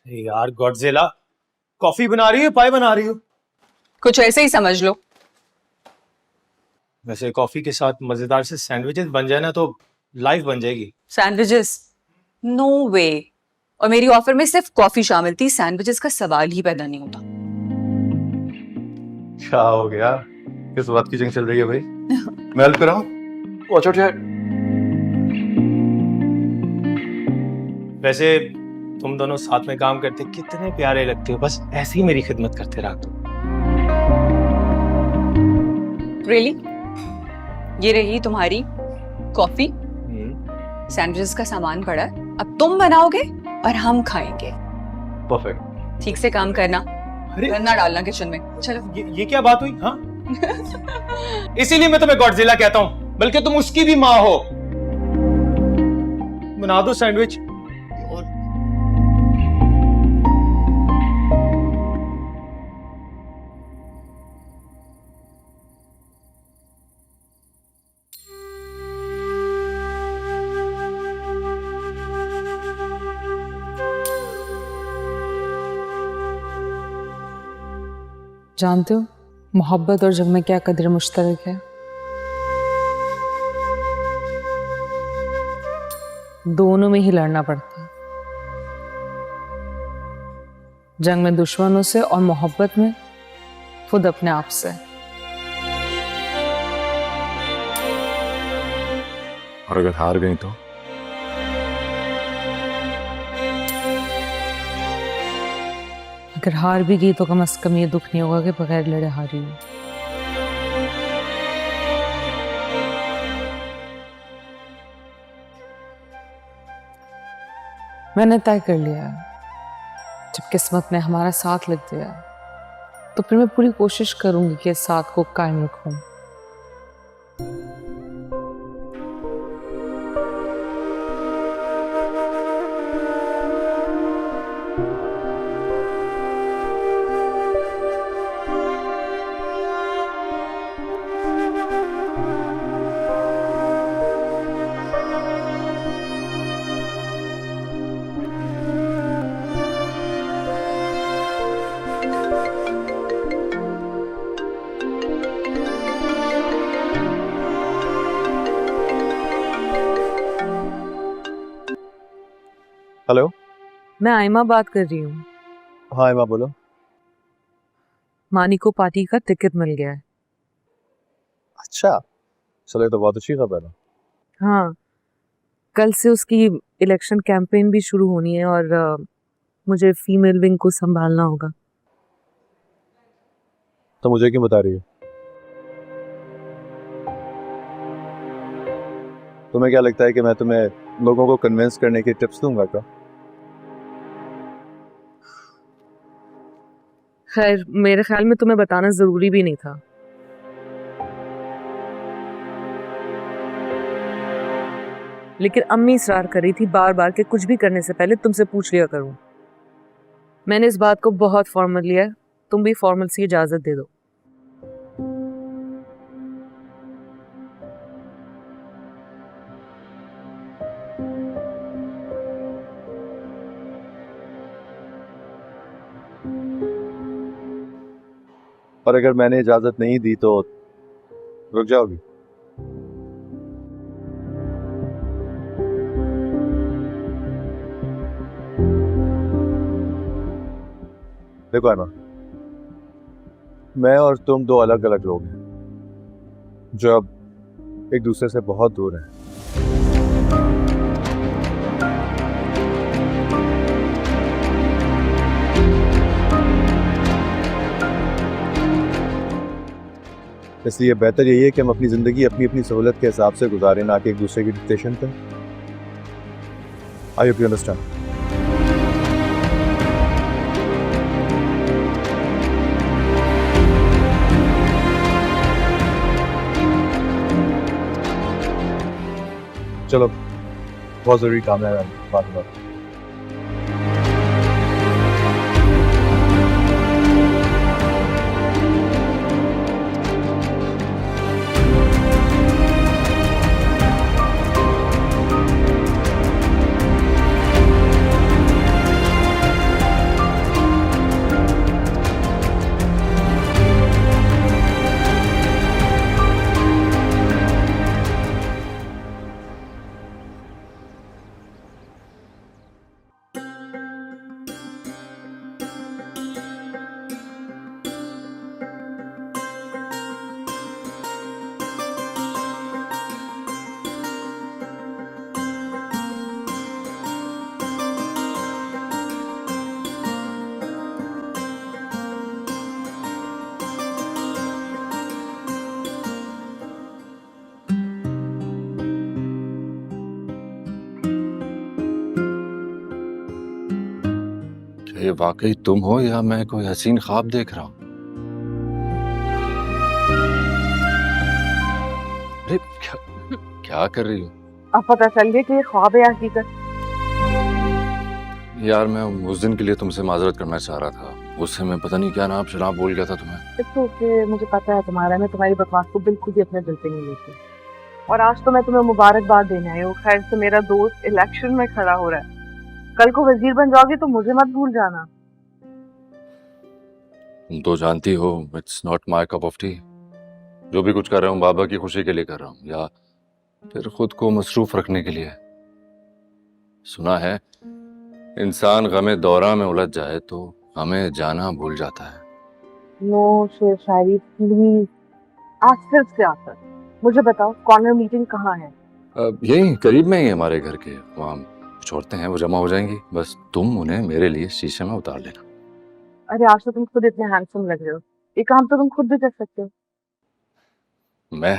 यार Godzilla, coffee बना रही हो पाई बना रही हो? कुछ ऐसे ही समझ लो। वैसे कॉफी के साथ मजेदार से सैंडविचेस बन जाए ना तो लाइफ बन जाएगी। सैंडविचेस? नो वे। और मेरी ऑफर में सिर्फ कॉफी शामिल थी, सैंडविचेस का सवाल ही पैदा नहीं होता। क्या हो गया? किस बात की जंग चल रही है भाई? मैं हेल्प कर रहा हूँ। वॉच आउट यार। वैसे तुम दोनों साथ में काम करते कितने प्यारे लगते हो, बस ऐसे ही मेरी खिदमत करते रहा तो। रियली? ये रही तुम्हारी कॉफी, सैंडविचेस का सामान पड़ा है, अब तुम बनाओगे और हम खाएंगे। परफेक्ट। ठीक से काम करना, अरे गंदा डालना किचन में। चलो। ये क्या बात हुई? हाँ इसीलिए मैं तुम्हें गॉडजिला कहता हूँ, बल्कि तुम उसकी भी माँ हो। बना दो सैंडविच। जानते हो मोहब्बत और जग में क्या कदर मुश्तरक है? दोनों में ही लड़ना पड़ता है। जंग में दुश्मनों से और मोहब्बत में खुद अपने आप से। और अगर हार गई तो? अगर हार भी गई तो कम से कम ये दुख नहीं होगा कि बगैर लड़े हारी हूं। मैंने तय कर लिया है, जब किस्मत ने हमारा साथ लग दिया तो फिर मैं पूरी कोशिश करूंगी कि इस साथ को कायम रखूं। हेलो। मैं आयमा बात कर रही हूँ। हाँ एमा बोलो। मानी को पार्टी का टिकट मिल गया है। अच्छा, चलो ये तो बहुत अच्छी खबर है। हाँ, कल से उसकी इलेक्शन कैंपेन भी शुरू होनी है और मुझे फीमेल विंग को संभालना होगा। तो मुझे क्यों बता रही हो? तुम्हें क्या लगता है कि मैं तुम्हें लोगों को कन्विंस करने की टिप्स दूंगा क्या? खैर, मेरे ख्याल में तुम्हें बताना जरूरी भी नहीं था। लेकिन अम्मी इसरार कर रही थी बार बार कि कुछ भी करने से पहले तुमसे पूछ लिया करूं। मैंने इस बात को बहुत फॉर्मल लिया है, तुम भी फॉर्मल सी इजाजत दे दो। और अगर मैंने इजाजत नहीं दी तो रुक जाओगी? देखो एमा, मैं और तुम दो अलग अलग लोग हैं जो अब एक दूसरे से बहुत दूर हैं। इसलिए बेहतर यही है कि हम अपनी जिंदगी अपनी अपनी सहूलत के हिसाब से गुजारें, ना कि एक दूसरे की डिक्टेशन पे। I hope you understand. चलो, बहुत जरूरी काम है, बात बात। ये वाकई तुम हो या मैं कोई हसीन ख्वाब देख रहा हूँ? अरे क्या कर रही हो? अब पता चल गया कि ये ख्वाब है या हकीकत। यार मैं उस दिन के लिए तुमसे माजरत करना चाह रहा था, उससे मैं पता नहीं क्या नाम शराब बोल गया था तुम्हें। तो कि मुझे पता है तुम्हारा, मैं तुम्हारी बकवास को बिल्कुल भी अपने दिल पे नहीं लेती। और आज तो मैं तुम्हें मुबारकबाद देने आई हूँ। खैर से मेरा दोस्त इलेक्शन में खड़ा हो रहा है, कल को वजीर बन जाओगी तो मुझे मत भूल जाना। तुम तो जानती हो it's not my cup of T. जो भी कुछ कर रहा हूँ बाबा की खुशी के लिए कर रहा हूँ या फिर खुद को मसरूफ रखने के लिए। सुना है इंसान गमे दौरा में उलझ जाए तो हमें जाना भूल जाता है। नो शेर शायरी प्लीज, आज सिर्फ सियासत। मुझे बताओ कॉर्नर मीटिंग कहाँ है? यही करीब में ही हमारे घर के, वहाँ कुछ औरतें हैं वो जमा हो जाएंगी, बस तुम उन्हें मेरे लिए शीशे में उतार लेना। अरे आज तो तुम खुद इतने हैंडसम लग रहे हो, ये काम तो तुम खुद भी कर सकते हो। मैं?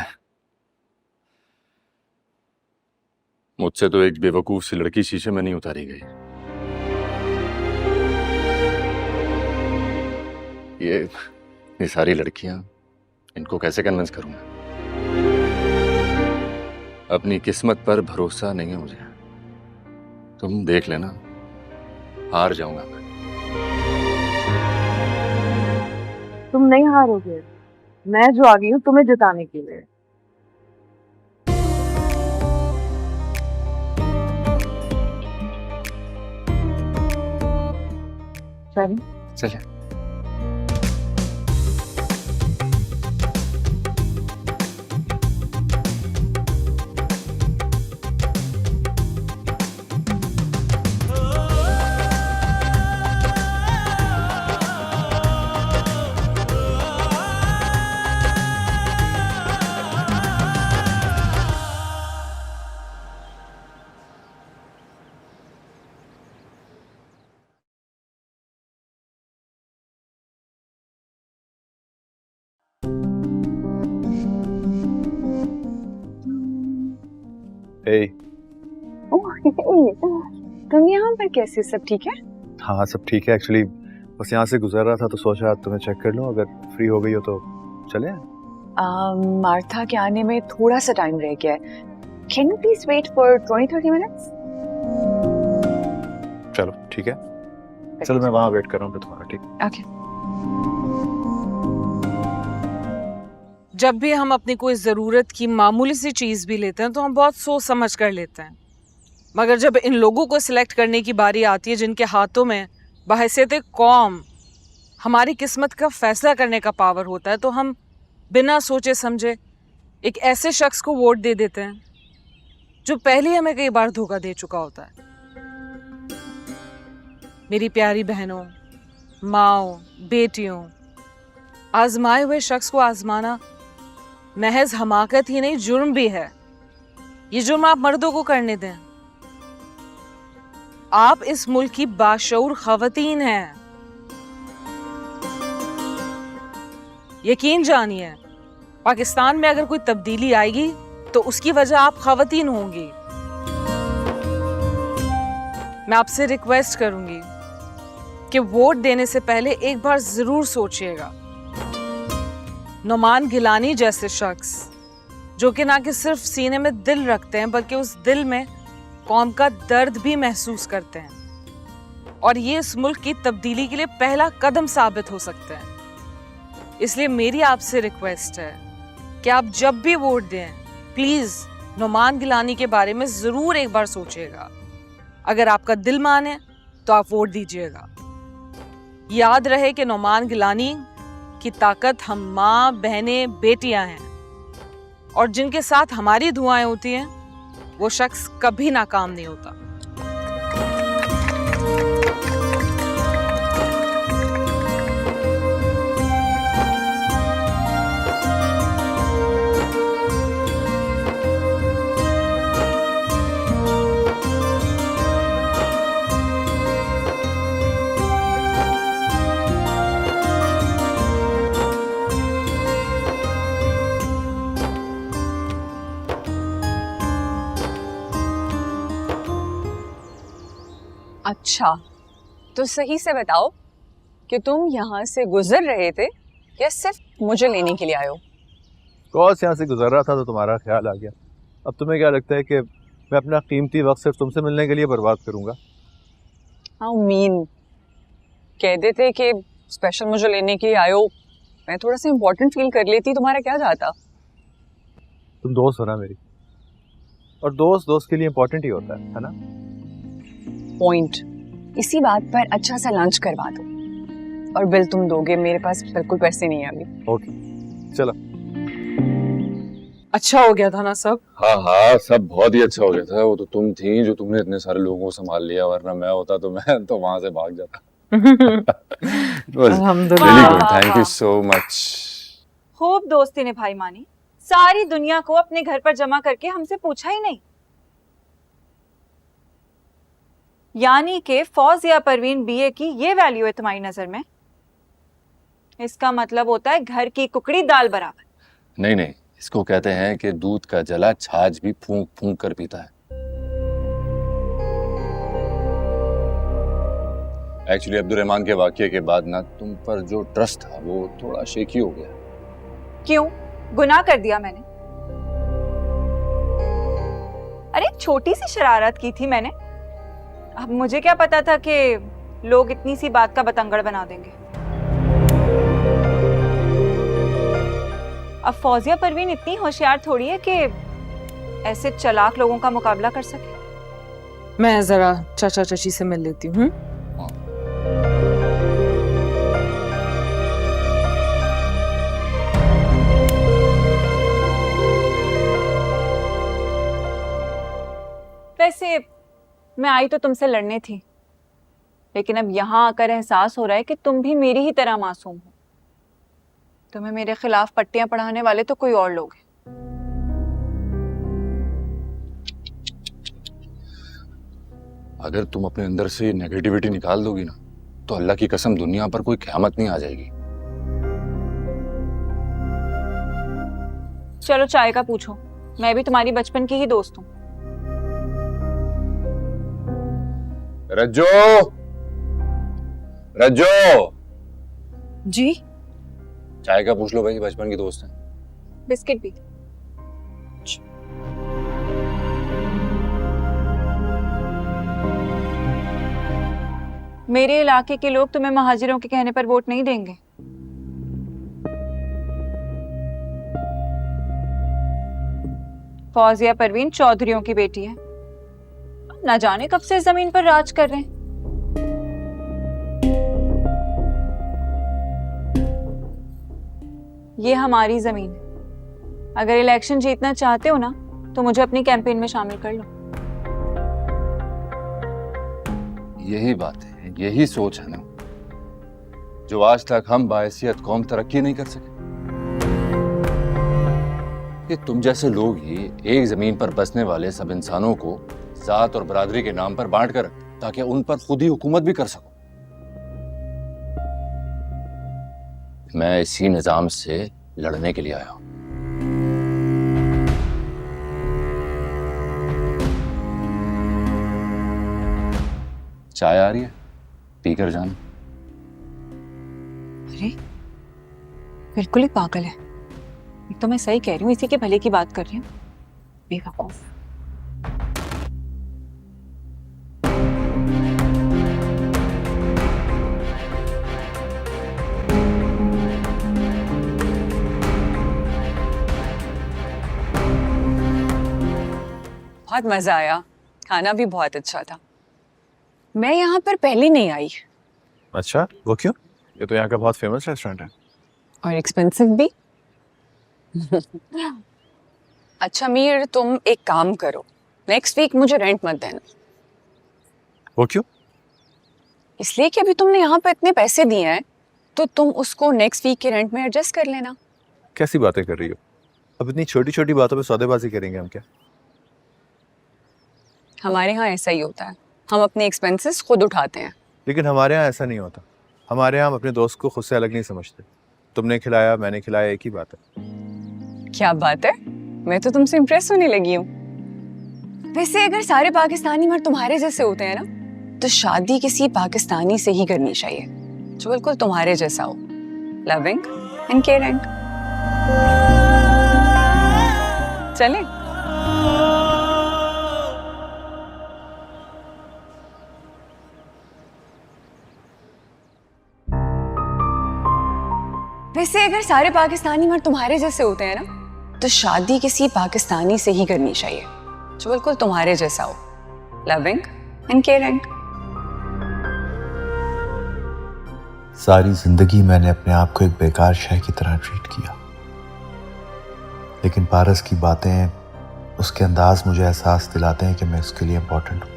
मुझसे तो एक बेवकूफ सी लड़की शीशे में नहीं उतारी गई। ये सारी लड़कियां, इनको कैसे कन्विंस करूंगा? अपनी किस्मत पर भरोसा नहीं है मुझे। तुम देख लेना, हार जाऊंगा मैं। तुम नहीं हारोगे, मैं जो आ गई हूँ तुम्हें जिताने के लिए। चलिए। हे, तुम यहाँ पर कैसे? सब ठीक है? हाँ सब ठीक है। एक्चुअली बस यहाँ से गुजर रहा था तो सोचा तुम्हें चेक कर लूँ, अगर फ्री हो गई हो तो चले। मार्था के आने में थोड़ा सा टाइम रह गया है। Can you please wait for 20-30 minutes? चलो ठीक है, चलो मैं वहाँ वेट कर रहा हूँ तुम्हारा। ठीक, ओके। जब भी हम अपनी कोई ज़रूरत की मामूली सी चीज़ भी लेते हैं तो हम बहुत सोच समझ कर लेते हैं, मगर जब इन लोगों को सिलेक्ट करने की बारी आती है जिनके हाथों में बहैसियत कौम हमारी किस्मत का फैसला करने का पावर होता है, तो हम बिना सोचे समझे एक ऐसे शख्स को वोट दे देते हैं जो पहले हमें कई बार धोखा दे चुका होता है। मेरी प्यारी बहनों, माओ, बेटियों, आजमाए हुए शख्स को आजमाना महज हमाकत ही नहीं जुर्म भी है। ये जुर्म आप मर्दों को करने दें। आप इस मुल्क की बाशऊर खवातीन हैं। यकीन जानिए, पाकिस्तान में अगर कोई तब्दीली आएगी तो उसकी वजह आप खवातीन होंगी। मैं आपसे रिक्वेस्ट करूंगी कि वोट देने से पहले एक बार जरूर सोचिएगा। नुमान गिलानी जैसे शख्स जो कि ना कि सिर्फ सीने में दिल रखते हैं बल्कि उस दिल में कौम का दर्द भी महसूस करते हैं, और ये इस मुल्क की तब्दीली के लिए पहला कदम साबित हो सकते हैं। इसलिए मेरी आपसे रिक्वेस्ट है कि आप जब भी वोट दें प्लीज नुमान गिलानी के बारे में जरूर एक बार सोचिएगा। अगर आपका दिल माने तो आप वोट दीजिएगा। याद रहे कि नुमान गिलानी की ताकत हम माँ, बहनें, बेटियां हैं, और जिनके साथ हमारी दुआएं होती हैं वो शख्स कभी नाकाम नहीं होता। अच्छा, तो सही से बताओ कि तुम यहाँ से गुजर रहे थे या सिर्फ मुझे लेने के लिए आए हो? कॉस यहाँ से गुजर रहा था तो तुम्हारा ख्याल आ गया। अब तुम्हें क्या लगता है कि मैं अपना कीमती वक्त सिर्फ तुमसे मिलने के लिए बर्बाद करूंगा? हाँ मीन, कह देते कि स्पेशल मुझे लेने के लिए आए हो, मैं थोड़ा सा इम्पोर्टेंट फील कर लेती, तुम्हारा क्या जाता? तुम दोस्त हो ना मेरी, और दोस्त दोस्त के लिए इम्पोर्टेंट ही होता है ना? पॉइंट। इसी बात पर अच्छा सा लंच करवा दो और बिल तुम दोगे, मेरे पास बिल्कुल पैसे नहीं है अभी। ओके चलो। अच्छा हो गया था ना सब? हाँ हाँ, सब बहुत ही अच्छा हो गया था। वो तो तुम थी जो तुमने इतने सारे लोगों को संभाल लिया, वरना मैं होता तो मैं तो वहां से भाग जाता। अल्हम्दुलिल्लाह। Thank you so much. खूब दोस्ती निभाई मानी, सारी दुनिया को अपने घर पर जमा करके हमसे पूछा ही नहीं। यानी कि फौजिया परवीन बीए की ये वैल्यू है तुम्हारी नजर में? इसका मतलब होता है घर की कुकड़ी दाल बराबर। नहीं नहीं, इसको कहते हैं कि दूध का जला छाछ भी फूंक फूंक कर पीता है। एक्चुअली अब्दुर्रहमान के वाकये के बाद ना तुम पर जो ट्रस्ट था वो थोड़ा शेकी हो गया। क्यों? गुनाह कर दिया मैंने? अरे छोटी सी शरारत की थी मैंने, अब मुझे क्या पता था कि लोग इतनी सी बात का बतंगड़ बना देंगे। अब फौजिया परवीन इतनी होशियार थोड़ी है कि ऐसे चालाक लोगों का मुकाबला कर सके। मैं जरा चाचा चाची से मिल लेती हूँ। वैसे मैं आई तो तुमसे लड़ने थी, लेकिन अब यहाँ आकर एहसास हो रहा है कि तुम भी मेरी ही तरह मासूम हो। तुम्हें मेरे खिलाफ पट्टियां पढ़ाने वाले तो कोई और लोग हैं। अगर तुम अपने अंदर से नेगेटिविटी निकाल दोगी ना, तो अल्लाह की कसम दुनिया पर कोई क़यामत नहीं आ जाएगी। चलो चाय का पूछो, मैं भी तुम्हारी बचपन की ही दोस्त हूँ। रज्जो, रज्जो, जी चाय का पूछ लो भाई, बचपन की दोस्त है। बिस्किट भी। मेरे इलाके के लोग तुम्हें महाजिरों के कहने पर वोट नहीं देंगे। फौजिया परवीन चौधरियों की बेटी है, ना जाने कब से जमीन पर राज कर रहे हैं। ये हमारी जमीन है, अगर इलेक्शन जीतना चाहते हो ना तो मुझे अपनी कैंपेन में शामिल कर लो। यही बात है, यही सोच है ना जो आज तक हम बाहैसियत कौम तरक्की नहीं कर सके। कि तुम जैसे लोग ही एक जमीन पर बसने वाले सब इंसानों को जात और बरादरी के नाम पर बांट कर रखते, ताकि उन पर खुद ही हुकूमत भी कर सको। मैं इसी निजाम से लड़ने के लिए आया हूं। चाय आ रही है, पीकर जाना। अरे बिल्कुल ही पागल है, एक तो मैं सही कह रही हूँ, इसी के भले की बात कर रही हूँ। बेवकूफ। बहुत मजा आया, खाना भी बहुत अच्छा था। मैं यहाँ पर पहले नहीं आई। अच्छा, वो क्यों? ये तो यहाँ का बहुत फेमस रेस्टोरेंट है। और एक्सपेंसिव भी। अच्छा मीर, तुम एक काम करो, नेक्स्ट वीक मुझे रेंट मत देना। वो क्यों? इसलिए कि अभी तुमने यहाँ पे इतने पैसे दिए हैं, तो तुम उसको नेक्स्ट वीक के रेंट में एडजस्ट कर लेना। कैसी बातें कर रही हो? अब इतनी छोटी छोटी बातों पे सौदेबाजी करेंगे हम क्या? हमारे यहाँ ऐसा ही होता है, हम अपने एक्सपेंसेस खुद उठाते हैं। लेकिन हमारे यहाँ ऐसा नहीं होता। हमारे यहाँ हम अपने दोस्त को खुद से अलग नहीं समझते। तुमने खिलाया, मैंने खिलाया, एक ही बात है। क्या बात है, मैं तो तुमसे इम्प्रेस होने लगी हूँ। वैसे अगर सारे पाकिस्तानी मर्द तुम्हारे जैसे होते हैं ना, तो शादी किसी पाकिस्तानी से ही करनी चाहिए जो बिल्कुल तुम्हारे जैसा हो, लविंग एंड केयरिंग। चलें? वैसे अगर सारे पाकिस्तानी मर्द तुम्हारे जैसे होते हैं ना, तो शादी किसी पाकिस्तानी से ही करनी चाहिए जो बिल्कुल तुम्हारे जैसा हो, लविंग एंड केयरिंग। सारी जिंदगी मैंने अपने आप को एक बेकार शय की तरह ट्रीट किया, लेकिन पारस की बातें, उसके अंदाज मुझे एहसास दिलाते हैं कि मैं उसके लिए इम्पोर्टेंट हूं।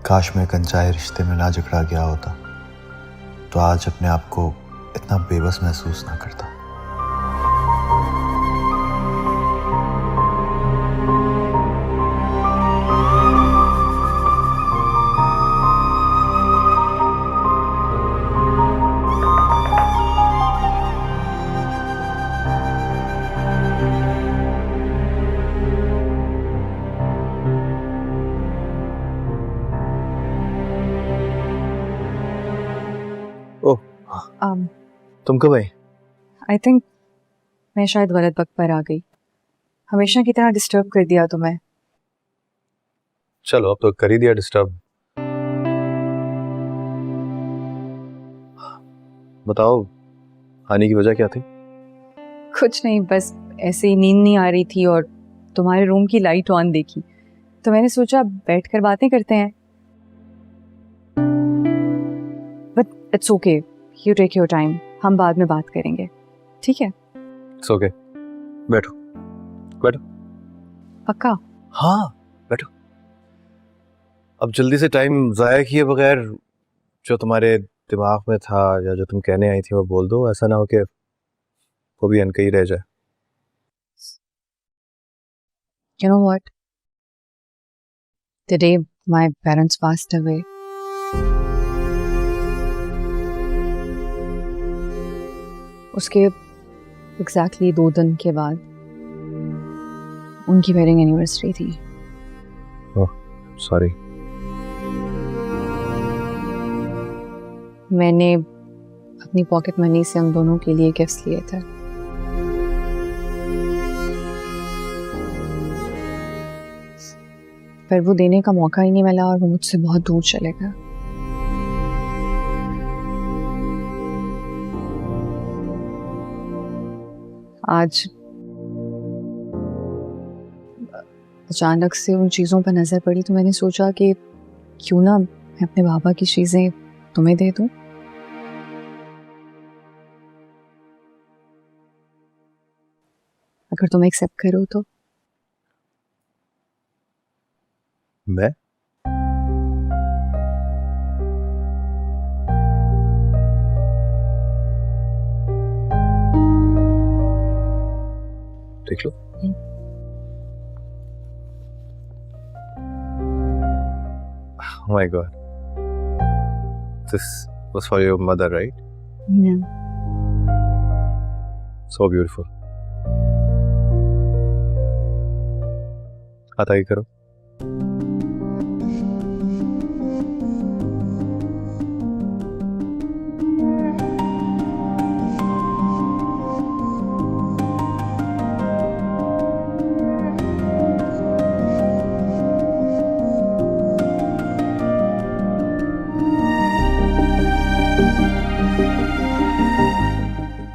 काश मैं एक अनचाहे रिश्ते में ना जकड़ा गया होता तो आज अपने आप को इतना बेबस महसूस ना करता। तुम कब आई? आई थिंक मैं शायद गलत वक्त पर आ गई। हमेशा की तरह डिस्टर्ब कर दिया तुम्हें। चलो अब तो कर ही दिया डिस्टर्ब। बताओ, आने की वजह क्या थी? कुछ नहीं, बस ऐसे ही नींद नहीं आ रही थी और तुम्हारे रूम की लाइट ऑन देखी तो मैंने सोचा बैठकर बातें करते हैं। But it's okay, you take your time, हम बाद में बात करेंगे, ठीक है? इट्स ओके, बैठो बैठो। पक्का? हाँ बैठो। अब जल्दी से टाइम ज़ाया किए बगैर जो तुम्हारे दिमाग में था या जो तुम कहने आई थी वो बोल दो, ऐसा ना हो कि वो भी अनकही रह जाए। You know what? The day my parents passed away, उसके एग्जैक्टली 2 दिन के बाद उनकी वेडिंग एनिवर्सरी थी। Oh sorry. मैंने अपनी पॉकेट मनी से हम दोनों के लिए गिफ्ट्स लिए थे। पर वो देने का मौका ही नहीं मिला और वो मुझसे बहुत दूर चले गया। आज अचानक से उन चीज़ों पर नज़र पड़ी तो मैंने सोचा कि क्यों ना मैं अपने बाबा की चीज़ें तुम्हें दे दूं। अगर तुम एक्सेप्ट करो तो। मैं? देख लो। Oh my God. This was for your mother, right? Yeah. So beautiful. हाथ आगे करो।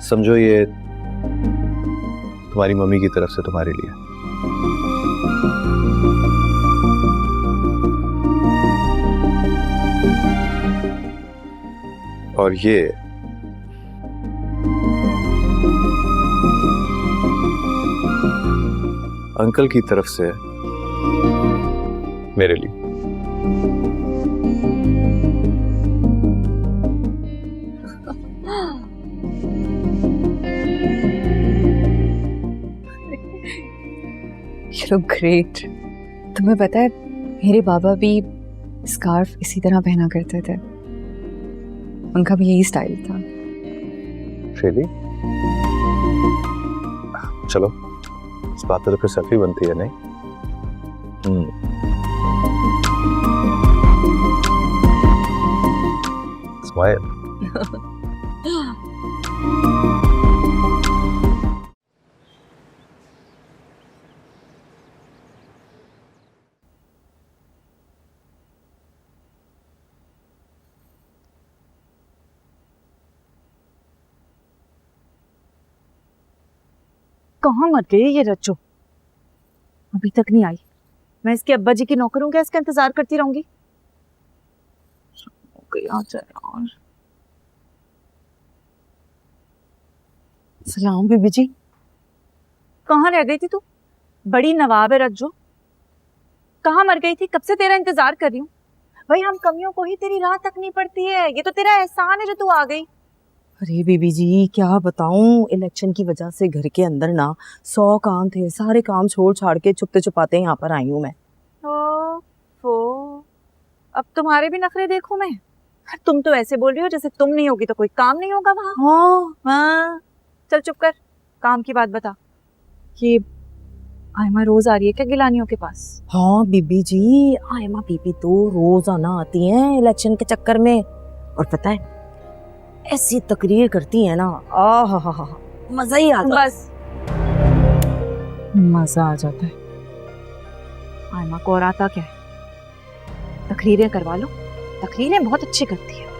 समझो ये तुम्हारी मम्मी की तरफ से तुम्हारे लिए। और ये अंकल की तरफ से मेरे लिए। You look great. तुम्हें पता है मेरे बाबा भी स्कार्फ इसी तरह पहना करते थे। उनका भी यही स्टाइल था। Really? चलो इस बात पे तो फिर सेल्फी बनती है नहीं? स्माइल। कहाँ मत गई ये रज्जो? अभी तक नहीं आई। मैं इसके अब्बा जी की नौकर हूँ क्या? इसका इंतजार करती रहूंगी? सलाम बीबी जी। कहाँ रह गई थी तू? बड़ी नवाब है रज्जो। कहाँ मर गई थी? कब से तेरा इंतजार कर रही हूँ। भाई हम कमियों को ही तेरी राह तक नहीं पड़ती है। ये तो तेरा एहसान है जो तू आ गई। अरे बीबी जी क्या बताऊं, इलेक्शन की वजह से घर के अंदर ना 100 काम थे, सारे काम छोड़ छाड़ के छुपते छुपाते यहाँ पर आई हूँ मैं। अब तुम्हारे भी नखरे देखूं मैं? तुम तो ऐसे बोल रही हो जैसे तुम नहीं होगी तो कोई काम नहीं होगा वहाँ। हाँ चल चुप कर, काम की बात बता। ये आयमा रोज आ रही है क्या गिलानियों के पास? हाँ बीबी जी, आयमा बीबी तो रोजाना आती हैं इलेक्शन के चक्कर में। और पता है ऐसी तकरीर करती है ना, हा मजा ही आता है। बस मजा आ जाता है। आयमा को और आता क्या है? तकरीरें करवा लो, तकरीरें बहुत अच्छी करती है।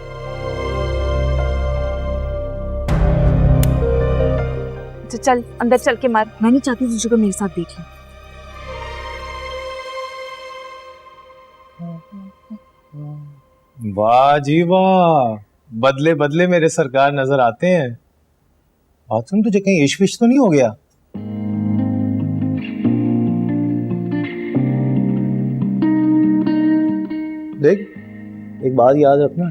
तो चल अंदर चल के मार। मैं नहीं चाहती तुझे को मेरे साथ देख ले। वाह जी वाह, बदले बदले मेरे सरकार नजर आते हैं। और तुम तुझे कहीं इश्क विश तो नहीं हो गया? देख, एक बात याद रखना,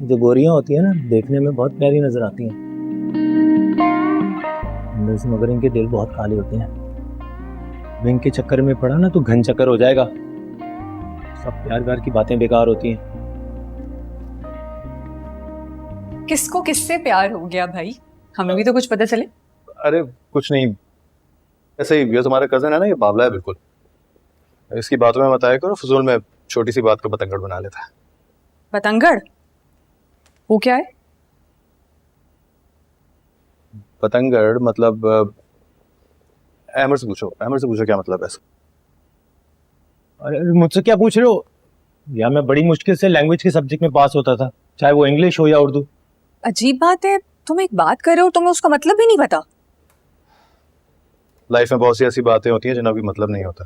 जो गोरियां होती है ना देखने में बहुत प्यारी नजर आती हैं, अंदर से मगर इनके दिल बहुत खाली होते हैं। विंग के चक्कर में पड़ा ना तो घन चक्कर हो जाएगा। सब प्यार व्यार की बातें बेकार होती हैं। किसको किससे प्यार हो गया भाई? हमें भी तो कुछ पता चले। अरे कुछ नहीं, ऐसे ही, ये तुम्हारा कजन है ना, ये बावला है बिल्कुल। इसकी बातों में मत आया करो, फजूल में छोटी सी बात को पतंगड़ बना लेता है। पतंगड़? वो क्या है? पतंगड़ मतलब अहमद से पूछो, अहमद से पूछो क्या मतलब है इसका। अरे मुझसे क्या पूछ रहे हो? यार मैं बड़ी मुश्किल से लैंग्वेज के सब्जेक्ट में पास होता था, चाहे वो इंग्लिश हो या उर्दू। अजीब बात है, तुम एक बात कर रहे हो तुम्हें उसका मतलब भी नहीं पता। लाइफ में बहुत सी ऐसी बातें होती हैं जिनका भी मतलब नहीं होता,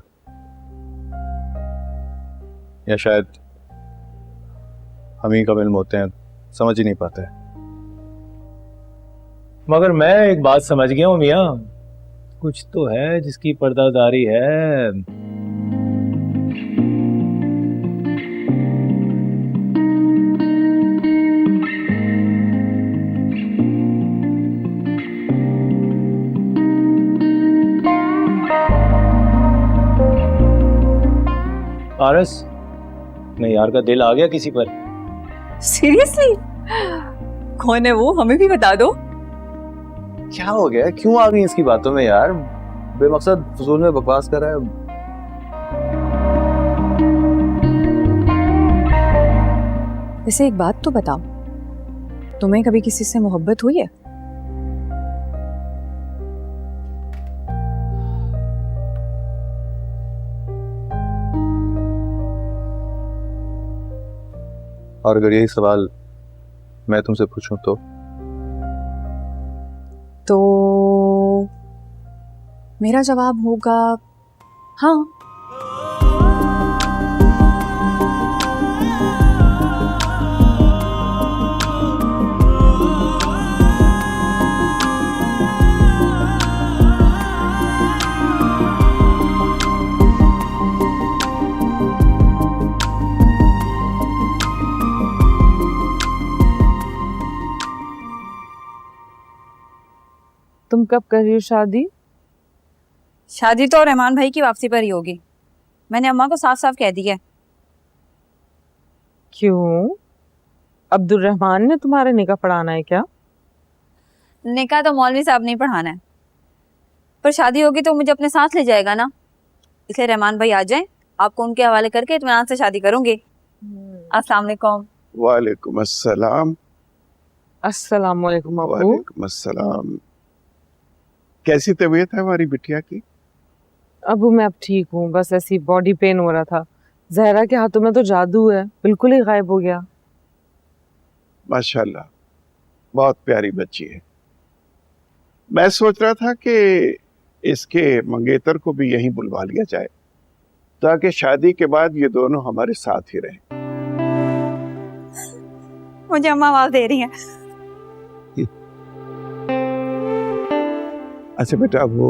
या शायद हम ही कम इल्म होते हैं, समझ ही नहीं पाते। मगर मैं एक बात समझ गया हूँ मियाँ, कुछ तो है जिसकी पर्दादारी है। पारस, नहीं यार का दिल आ गया किसी पर। सीरियसली? कौन है वो? हमें भी बता दो। क्या हो गया, क्यों आ गई इसकी बातों में यार? बेमकसद फजूल में बकवास कर रहा है। वैसे एक बात तो बताओ, तुम्हें कभी किसी से मोहब्बत हुई है? और अगर यही सवाल मैं तुमसे पूछूं तो मेरा जवाब होगा हाँ। तुम कब कर रही हो शादी? शादी तो रहमान भाई की वापसी पर ही होगी। मैंने अम्मा को साफ साफ कह दिया है। क्यों? अब्दुल रहमान ने तुम्हारे निकाह पढ़ाना है क्या? निकाह तो मौलवी साहब नहीं पढ़ाना है, पर शादी होगी तो मुझे अपने साथ ले जाएगा ना, इसलिए रहमान भाई आ जाएं, आपको उनके हवाले करके इत्मीनान से शादी करूंगी। अस्सलाम वालेकुम। वालेकुम अस्सलाम। अस्सलाम वालेकुम अब्बू। वालेकुम अस्सलाम। कैसी तबीयत है हमारी बिटिया की? अब्बू मैं अब ठीक हूँ, बस ऐसी बॉडी पेन हो रहा था। जहरा के हाथों में तो जादू है, बिल्कुल ही गायब हो गया। माशाल्लाह, बहुत प्यारी बच्ची है। मैं सोच रहा था कि इसके मंगेतर को भी यहीं बुलवा लिया जाए ताकि शादी के बाद ये दोनों हमारे साथ ही रहें। मुझे अम्मा आवाज दे रही है। अच्छा बेटा, वो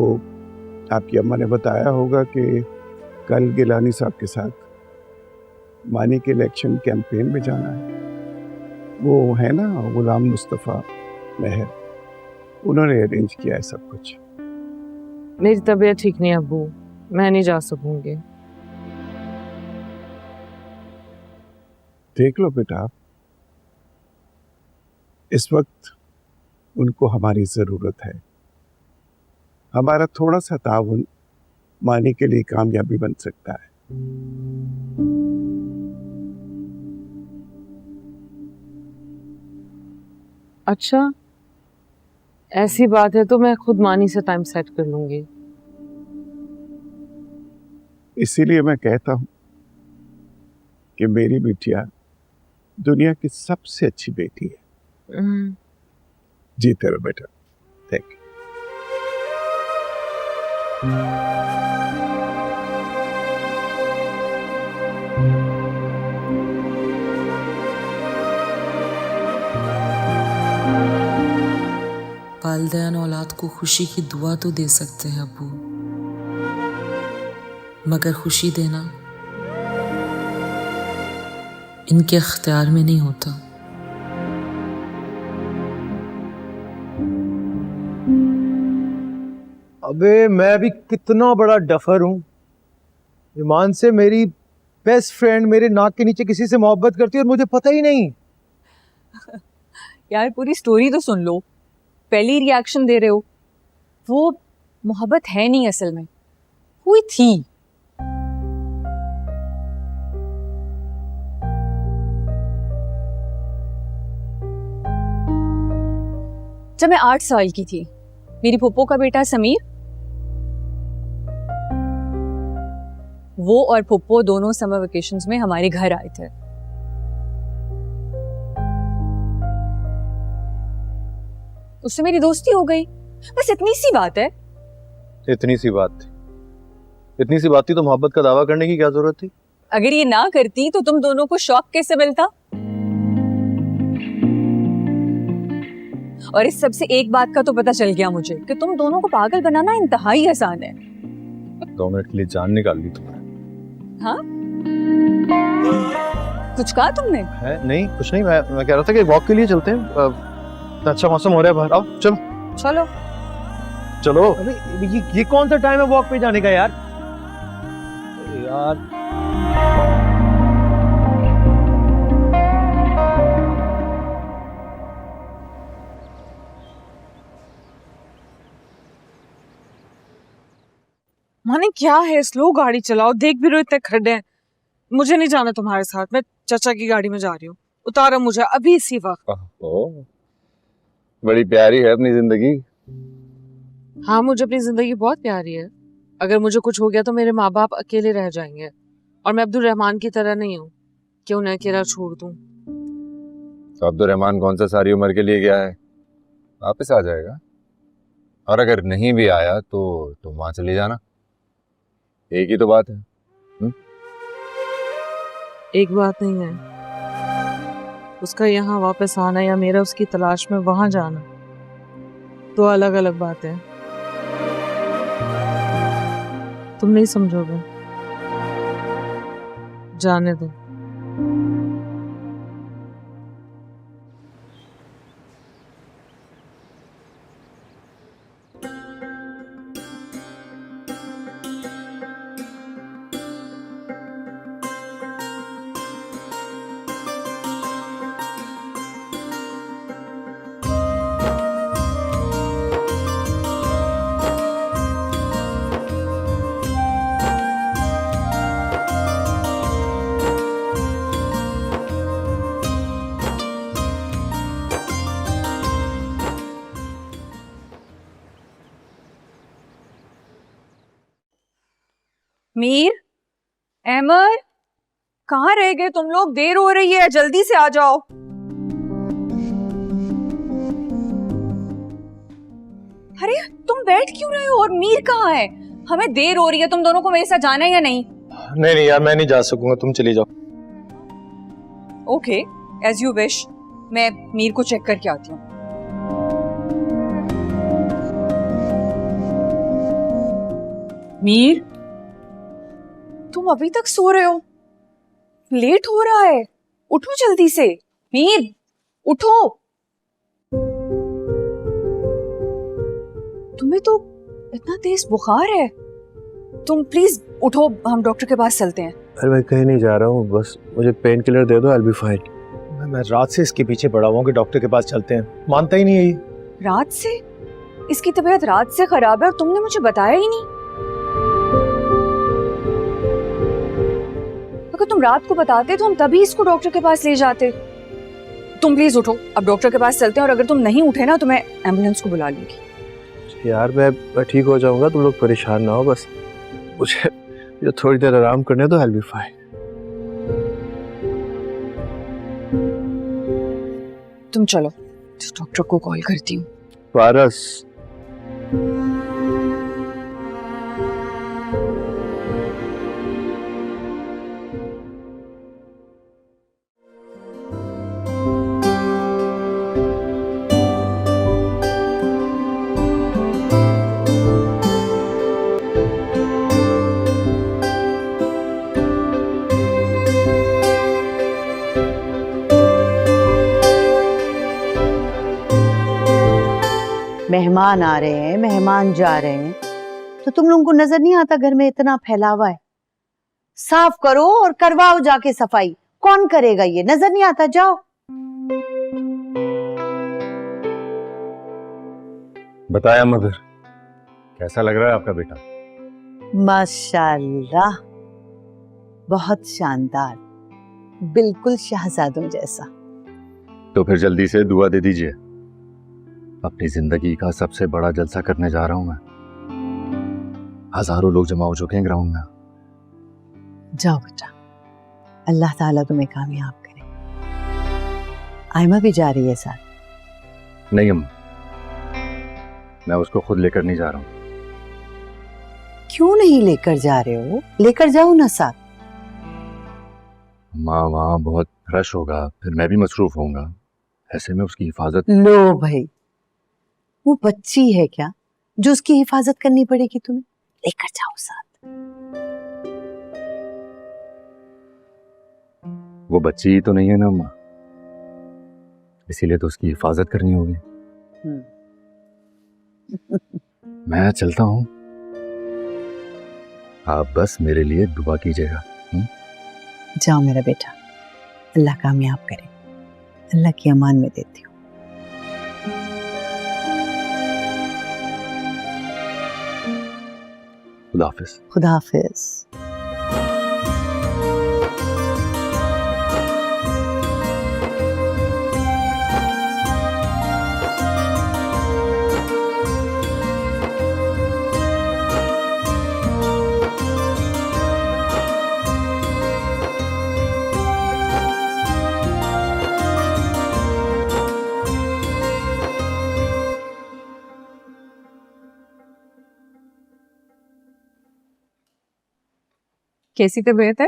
आपकी अम्मा ने बताया होगा कि कल गिलानी साहब के साथ मानी के इलेक्शन कैंपेन में जाना है। वो है ना गुलाम मुस्तफ़ा महर, उन्होंने अरेंज किया है सब कुछ। मेरी तबीयत ठीक नहीं है अब्बू, मैं नहीं जा सकूंगी। देख लो बेटा, इस वक्त उनको हमारी जरूरत है। हमारा थोड़ा सा ताउन मानी के लिए कामयाबी बन सकता है। अच्छा, ऐसी बात है तो मैं खुद मानी से टाइम सेट कर लूंगी। इसीलिए मैं कहता हूं कि मेरी बिटिया दुनिया की सबसे अच्छी बेटी है। जीते रहो बेटा। Thank you. वालिदैन औलाद को खुशी की दुआ तो दे सकते हैं अब्बू, मगर खुशी देना इनके इख्तियार में नहीं होता। अबे मैं भी कितना बड़ा डफर हूँ। ईमान से मेरी बेस्ट फ्रेंड मेरे नाक के नीचे किसी से मोहब्बत करती है और मुझे पता ही नहीं। यार पूरी स्टोरी तो सुन लो, पहली रिएक्शन दे रहे हो। वो मोहब्बत है नहीं, असल में हुई थी। जब मैं 8 साल की थी, मेरी फूफो का बेटा समीर, वो और फूफो दोनों समर वेकेशंस में हमारे घर आए थे। उससे मेरी दोस्ती हो गई, बस इतनी सी बात है। इतनी सी बात थी? इतनी सी बात थी तो मोहब्बत का दावा करने की क्या जरूरत थी? अगर ये ना करती तो तुम दोनों को शौक कैसे मिलता? और इस सब से एक बात का तो पता चल गया मुझे कि तुम दोनों को पागल बनाना इंतहाई आसान है। 2 मिनट के लिए जान निकाल ली तुमने। हाँ? कुछ कहा तुमने? है नहीं, कुछ नहीं। मैं कह रहा था कि वॉक के लिए चलते हैं। अच्छा मौसम हो रहा है बाहर, आओ चलो। चलो चलो। अबे ये कौन सा टाइम है वॉक पे जाने का यार? यार माने क्या है, स्लो गाड़ी चलाओ, देख भी रहे हो इतने खड्डे हैं। मुझे नहीं जाना तुम्हारे साथ, मैं चाचा की गाड़ी में जा रही हूँ। उतारो मुझे अभी इसी वक्त। बड़ी प्यारी है अपनी जिंदगी। हाँ, मुझे अपनी जिंदगी बहुत प्यारी है। अगर मुझे कुछ हो गया तो मेरे माँ बाप अकेले रह जाएंगे, और मैं अब्दुल रहमान की तरह नहीं हूँ कि उन्हें अकेला छोड़ दूँ। तो अब्दुल रहमान कौन सा सारी उम्र के लिए गया है, वापस आ जाएगा। और अगर नहीं भी आया तो तुम वहां चली जाना, एक ही तो बात है। एक बात नहीं है, उसका यहाँ वापस आना या मेरा उसकी तलाश में वहां जाना, तो अलग अलग बातें हैं। तुम नहीं समझोगे, जाने दो। मीर, अहमद, कहाँ रह गए तुम लोग? देर हो रही है, जल्दी से आ जाओ। अरे तुम बैठ क्यों रहे हो? और मीर कहाँ है? हमें देर हो रही है, तुम दोनों को मेरे साथ जाना है या नहीं? नहीं यार, मैं नहीं जा सकूंगा, तुम चली जाओ। Okay, as you wish. मैं मीर को चेक करके आती हूँ। मीर, तुम अभी तक सो रहे हो? लेट हो रहा है, उठो जल्दी से। मीर, उठो। तुम्हें तो इतना तेज बुखार है। तुम प्लीज उठो, हम डॉक्टर के पास चलते हैं। अरे मैं कहीं नहीं जा रहा हूँ, बस मुझे पेन किलर दे दो, आई विल बी फाइन। मैं रात से इसके पीछे पड़ा हुआ हूँ कि डॉक्टर के पास चलते हैं, मानता ही नहीं है ये। रात से? इसकी तबीयत रात से खराब है और तुमने मुझे बताया ही नहीं। अगर तुम रात को बताते तो हम तभी इसको डॉक्टर के पास ले जाते। तुम प्लीज उठो, अब डॉक्टर के पास चलते हैं, और अगर तुम नहीं उठे ना तो मैं एम्बुलेंस को बुला लूंगी। यार मैं ठीक हो जाऊंगा, तुम लोग परेशान ना हो, बस मुझे थोड़ी देर आराम करने दो, आई विल बी फाइन। तुम चलो, डॉक्टर को कॉल करती हूँ। पारस, मेहमान आ रहे हैं, मेहमान जा रहे हैं, तो तुम लोगों को नजर नहीं आता घर में इतना फैलावा है? साफ करो और करवाओ जाके सफाई। कौन करेगा ये? नजर नहीं आता? जाओ। बताया मगर, कैसा लग रहा है आपका बेटा? माशाल्लाह, बहुत शानदार, बिल्कुल शहजादों जैसा। तो फिर जल्दी से दुआ दे दीजिए। अपनी जिंदगी का सबसे बड़ा जलसा करने जा रहा हूं मैं। हजारों लोग जमा हो चुके हैं ग्राउंड में। जाओ बेटा, अल्लाह ताला तुम्हें कामयाब करे। आयमा भी जा रही है साथ? नहीं अम्मा, मैं उसको खुद लेकर नहीं जा रहा हूँ। क्यों नहीं लेकर जा रहे हो? लेकर जाओ ना साथ। अम्मा वहाँ बहुत रश होगा, फिर मैं भी मसरूफ होऊंगा। ऐसे में उसकी हिफाजत। लो भाई, वो बच्ची है क्या जो उसकी हिफाजत करनी पड़ेगी तुम्हें? लेकर जाओ साथ। वो बच्ची ही तो नहीं है ना अम्मा, इसीलिए तो उसकी हिफाजत करनी होगी। मैं चलता हूँ, आप बस मेरे लिए दुआ कीजिएगा। जाओ मेरा बेटा, अल्लाह कामयाब करे। अल्लाह की अमान में देती हूँ। खुदा हाफिज। खुदा हाफिज। कैसी तबीयत है?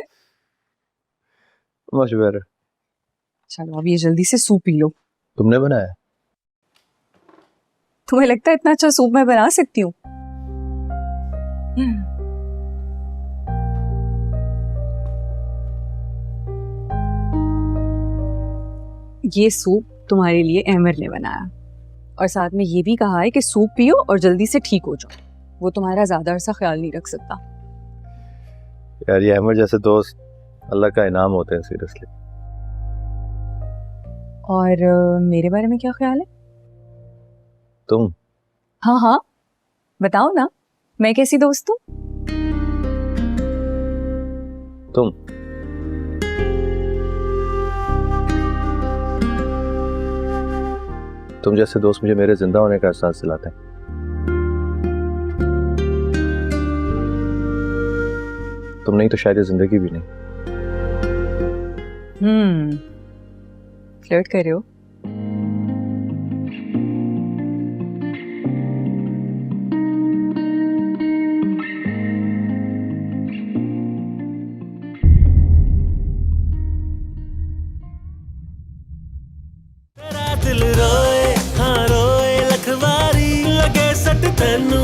Much better. चलो अब ये जल्दी से सूप पी लो। तुमने बनाया? तुम्हें लगता है इतना अच्छा सूप मैं बना सकती हूँ? ये सूप तुम्हारे लिए अहमद ने बनाया, और साथ में ये भी कहा है कि सूप पियो और जल्दी से ठीक हो जाओ। वो तुम्हारा ज्यादा अरसा ख्याल नहीं रख सकता। यार ये अहमद जैसे दोस्त अल्लाह का इनाम होते हैं, सीरियसली। और मेरे बारे में क्या ख्याल है? तुम? हाँ हाँ, बताओ ना, मैं कैसी दोस्त हूँ? तुम जैसे दोस्त मुझे मेरे जिंदा होने का एहसास दिलाते हैं। नहीं तो शायद ये जिंदगी भी नहीं। फ्लर्ट कर रहे हो? दिल रोए हाँ रोए लखवारी लगे सट तेनू